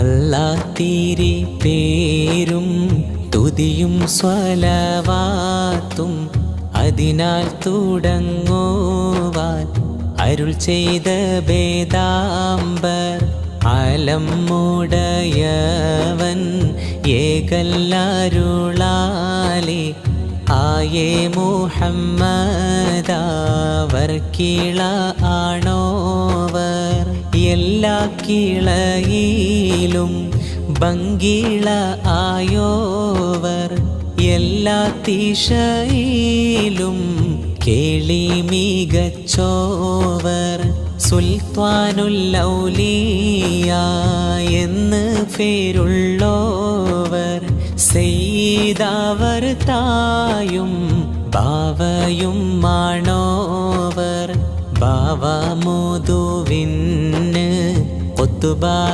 അല്ലാ തീരെ പേരും തുതിയും സ്വലവാത്തും അതിനാൽ തുടങ്ങുവാൻ അരുൾ ചെയ്ത ബേദാംബർ ആലമുടയവൻ ഏകല്ലരുളാലേ ആയേ മുഹമ്മദാവർ കിള ആണോവർ എല്ലാ കിളയിലും ഭംഗിള ആയോവർ എല്ലാ ദിശയിലും കേളി മികച്ചോവർ സുൽത്താനുൽ ഔലിയ എന്ന് പേരുള്ളോവർ സെയ്ദാവർ തായും ബാവയും മാണോവർ ബാവ മുതുവിന് ഖുത്ബ